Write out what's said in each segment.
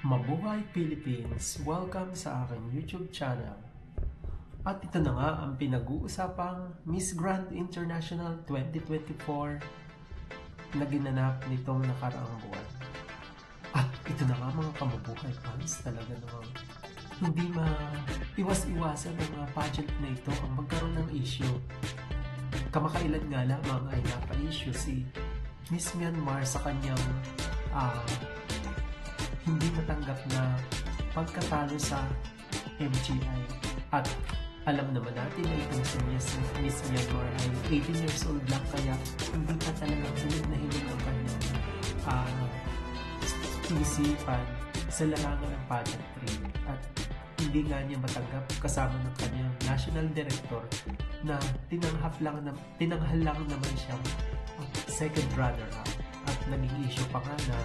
Mabuhay Philippines! Welcome sa aking YouTube channel. At ito na nga ang pinag-uusapang Miss Grand International 2024 na ginanap nitong nakaraang buwan. At ito na nga mga kamabuhay fans, talaga namang hindi maiwas-iwasan ng mga pageant na ito ang magkaroon ng issue. Kamakailan nga lamang ay napa-issue si Miss Myanmar sa kanyang hindi matanggap na pagkatalo sa MGI. At alam naman natin na itong si Miss Myanmar ay 18 years old lang, kaya hindi pa talaga hilig na hilig ang kanyang isipan sa larangan ng pageantry. At hindi nga niya matanggap kasama ng kanyang national director na tinanghal lang naman siyang second runner-up. At naging issue pa nga na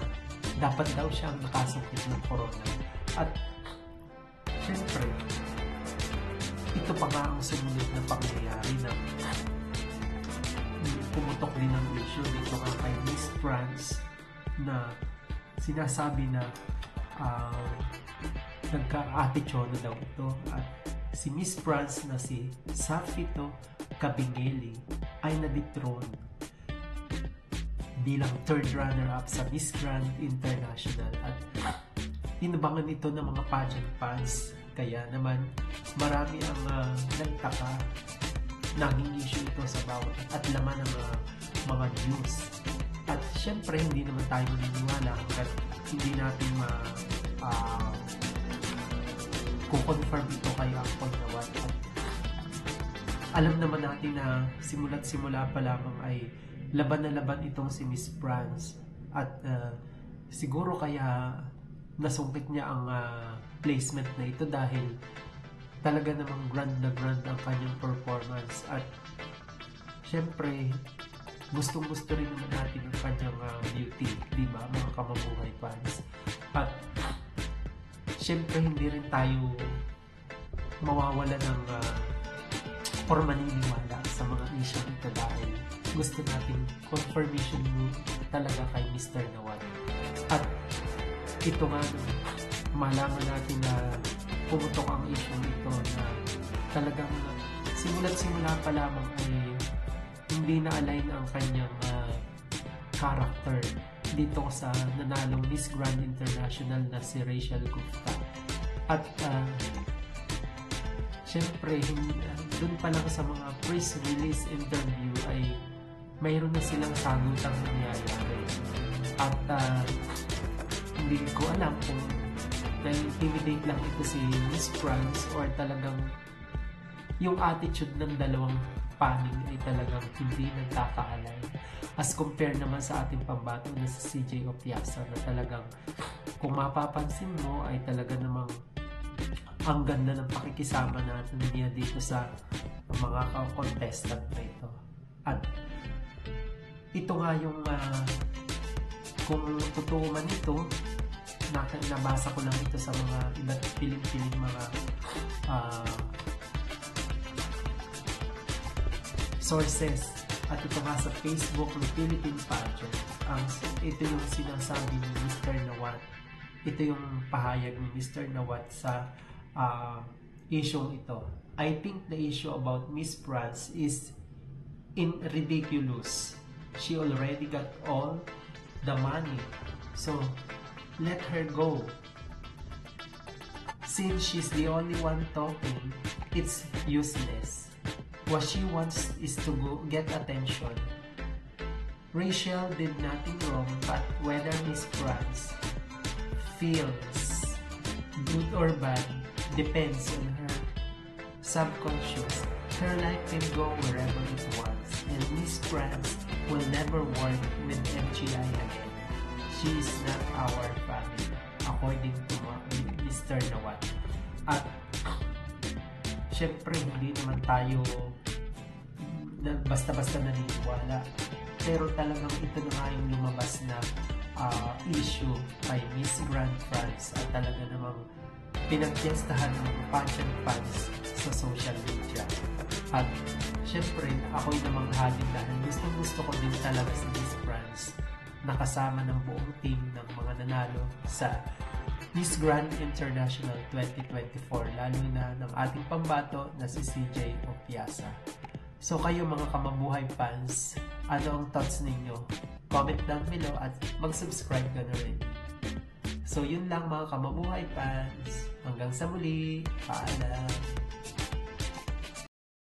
dapat daw siyang nakasungkit ng corona. At syempre, ito pa nga ang sumunod na pangyayari na pumutok din ang issue dito nga kay Miss France na sinasabi na nagka-attitude daw ito. At si Miss France na si Safito Kabingeli ay na-dethrone bilang third runner-up sa Miss Grand International. At inabangan ito ng mga pageant fans, kaya naman marami ang nagtaka. Naging issue ito sa bawat at laman ng mga news. At syempre hindi naman tayo maniniwala hanggat hindi natin kukonfirm ito kay Angkol Nawat. At alam naman natin na simula't simula pa lamang ay laban na laban itong si Miss France. At siguro kaya nasungkit niya ang placement na ito dahil talaga namang grand na grand ang kanyang performance. At syempre gustong gusto rin naman natin yung kanyang beauty, di ba mga kamabuhay fans? At syempre hindi rin tayo mawawala ng or maniniwala sa mga issue ito dahil gusto natin confirmation mo talaga kay Mr. Nawat. At ito nga malaman natin na pumutok ang issue nito na talagang simula't simula pa lamang ay hindi na-align ang kanyang character dito sa nanalong Miss Grand International na si Rachel Gupta. At syempre dun pa lang sa mga press release interview ay mayroon na silang sagutang nangyayari. At hindi ko alam kung na-intimidate lang ito si Miss France or talagang yung attitude ng dalawang panig ay talagang hindi nagkakaalay as compare naman sa ating pambato na si CJ Opiasa na talagang kung mapapansin mo ay talaga namang ang ganda ng pakikisama natin niya dito sa mga contestant na ito. At ito nga yung kung totoo man ito, nabasa ko lang ito sa mga iba't piling-piling mga sources. At ito nga sa Facebook ng Philippine Pageant, ito yung sinasabi ni Mr. Nawat. Ito yung pahayag ni Mr. Nawat sa issue ito. I think the issue about Miss France is ridiculous. She already got all the money, so let her go. Since she's the only one talking, it's useless. What she wants is to get attention. Rachel did nothing wrong, but whether Miss France feels good or bad depends on her subconscious. Her life can go wherever it wants, and Miss France will never work with MGI again. She is not our family, according to Mr. Nawat. At syempre hindi naman tayo basta-basta naniniwala, pero talagang ito na nga yung lumabas na issue kay Miss Grand France at talaga namang pinagpiestahan ng pageant fans sa social media. At syempre ako'y namang halin dahil gusto ko din talaga si Miss France nakasama ng buong team ng mga nanalo sa Miss Grand International 2024, lalo na ng ating pambato na si CJ Opiasa. So kayo mga kamabuhay fans, ano ang thoughts ninyo? Comment down below at mag-subscribe ka na rin. So yun lang mga kamabuhay fans. Hanggang sa muli. Paalam.